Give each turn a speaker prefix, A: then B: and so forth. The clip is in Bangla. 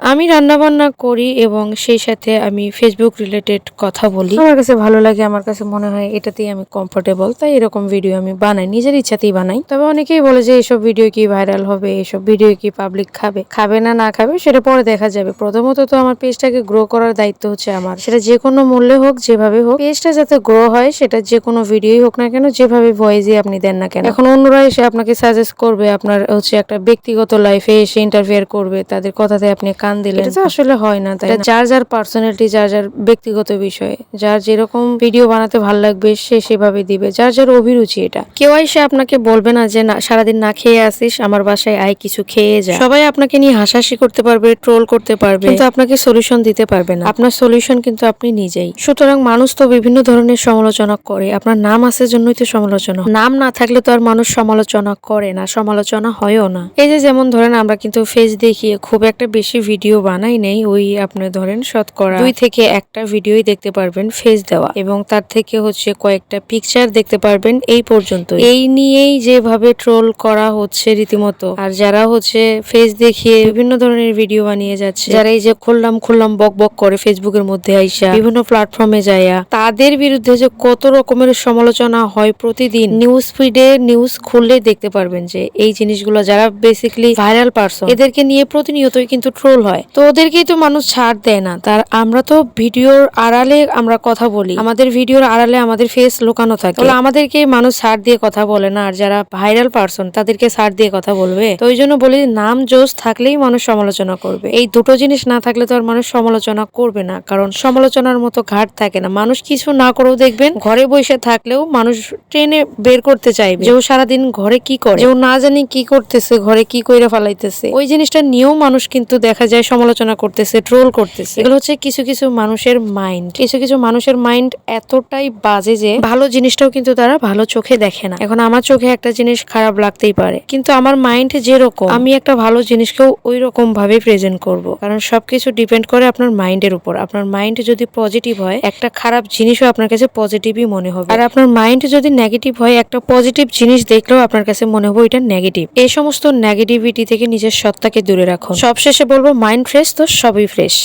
A: আমি রান্নাবান্না করি এবং সেই সাথে আমি ফেসবুক রিলেটেড কথা বলি। আমার কাছে ভালো লাগে, আমার কাছে মনে হয় এটাতেই আমি কমফোর্টেবল, তাই এরকম ভিডিও আমি বানাই, নিজের ইচ্ছাতেই বানাই। তবে অনেকেই বলে যে এইসব ভিডিও কি ভাইরাল হবে, এইসব ভিডিও কি পাবলিক খাবে, খাবে না না খাবে সেটা পরে দেখা যাবে। প্রথমত তো আমার পেজটাকে গ্রো করার দায়িত্ব হচ্ছে আমার, সেটা যে কোনো মূল্যে হোক, যেভাবে হোক, পেজটা যাতে গ্রো হয়, সেটা যে কোনো ভিডিওই হোক না কেন, যেভাবে ভয়েসই আপনি দেন না কেন। এখন অন্যরা এসে আপনাকে সাজেস্ট করবে, আপনার হচ্ছে একটা ব্যক্তিগত লাইফে এসে ইন্টারফেয়ার করবে, তাদের কথাতে আপনি কান দিলেন, এটা তো আসলে হয় না। তাই যার যার পার্সোনালিটি, যার যার ব্যক্তিগত বিষয়, যার যেরকম ভিডিও বানাতে ভালো লাগবে সে সেভাবে দিবে, যার যার অভিরুচি। এটা কেউ এসে আপনাকে বলবে না যে না সারাদিন না খেয়ে আসিস, আমার বাসায় আয় কিছু খেয়ে যা। সবাই আপনাকে নিয়ে হাসাহাসি করতে পারবে, ট্রোল করতে পারবে, কিন্তু আপনাকে সলিউশন দিতে পারবে না। আপনার সলিউশন কিন্তু আপনি নিজেই। সুতরাং মানুষ তো বিভিন্ন ধরনের সমালোচনা করে, আপনার নাম আছে জন্যই তো সমালোচনা। নাম না থাকলে তো আর মানুষ সমালোচনা করে না, সমালোচনা হয়ও না। এই যে যেমন ধরেন আমরা কিন্তু ফেস দেখিয়ে খুব একটা বেশি ভিডিও বানাই নেই, ওই আপনি ধরেন শতকরা 2 থেকে 1টা ভিডিওই দেখতে পারবেন ফেস দেওয়া, এবং তার থেকে হচ্ছে কয়েকটা পিকচার দেখতে পারবেন, এই পর্যন্ত। এই নিয়েই যেভাবে ট্রোল করা হচ্ছে রীতিমতো, আর যারা হচ্ছে ফেস দেখিয়ে বিভিন্ন ধরনের ভিডিও বানিয়ে যাচ্ছে, যারা এই যে খুললাম বক বক করে ফেসবুকের মধ্যে আইসা বিভিন্ন প্ল্যাটফর্মে যায়া, তাদের বিরুদ্ধে যে কত রকমের সমালোচনা হয় প্রতিদিন, নিউজ ফিডে নিউজ খুললে দেখতে পারবেন যে এই জিনিসগুলো যারা বেসিক্যালি ভাইরাল পারসন, এদেরকে নিয়ে প্রতিনিয়তই কিন্তু ট্রোল হয়। তো ওদেরকেই তো মানুষ ছাড় দেয় না। তার আমরা তো ভিডিওর আড়ালে আমরা কথা বলি, আমাদের ভিডিওর আড়ালে আমাদের ফেস লুকানো থাকে, তাহলে আমাদেরকে মানুষ ছাড় দিয়ে কথা বলে না, আর যারা ভাইরাল পারসন তাদেরকে ছাড় দিয়ে কথা বলবে? তো ওই জন্য বলি, নাম জোশ থাকলেই মানুষ সমালোচনা করবে, এই দুটো জিনিস না থাকলে তো আর মানুষ সমালোচনা করবে না, কারণ সমালোচনার মতো ঘাট থাকে না। মানুষ কিছু না করেও দেখবেন ঘরে বসে থাকলেও মানুষ ট্রেনে বের করতে চাইবে যে ও সারাদিন ঘরে কি করে, যে ও না জানি কি করতেছে, ঘরে কি কইরা ফালাইতেছে, ওই জিনিসটা নিয়েও মানুষ কিন্তু দেখা যায় সমালোচনা করতেছে, ট্রোল করতেছে। এগুলো হচ্ছে কিছু কিছু মানুষের মাইন্ড। কিছু কিছু মানুষের মাইন্ড এতটাই বাজে যে ভালো জিনিসটাও কিন্তু তারা ভালো চোখে দেখে না। এখন আমার চোখে একটা জিনিস খারাপ লাগতেই পারে, কিন্তু আমার মাইন্ড যেরকম, আমি একটা ভালো জিনিসকেও ওই রকম ভাবে প্রেজেন্ট করব, কারণ সবকিছু ডিপেন্ড করে আপনার মাইন্ডের উপর। আপনার মাইন্ড যদি পজিটিভ হয়, একটা খারাপ জিনিসও আপনার কাছে পজিটিভই মনে হবে, আর আপনার মাইন্ড যদি নেগেটিভ হয়, একটা পজিটিভ জিনিস দেখলেও আপনার কাছে মনে হবে এটা নেগেটিভ। এই সমস্ত নেগেটিভিটি থেকে নিজের সত্তাকে দূরে রাখুন। সবশেষে বলবো, মাইন্ড ফ্রেশ তো সবই ফ্রেশ।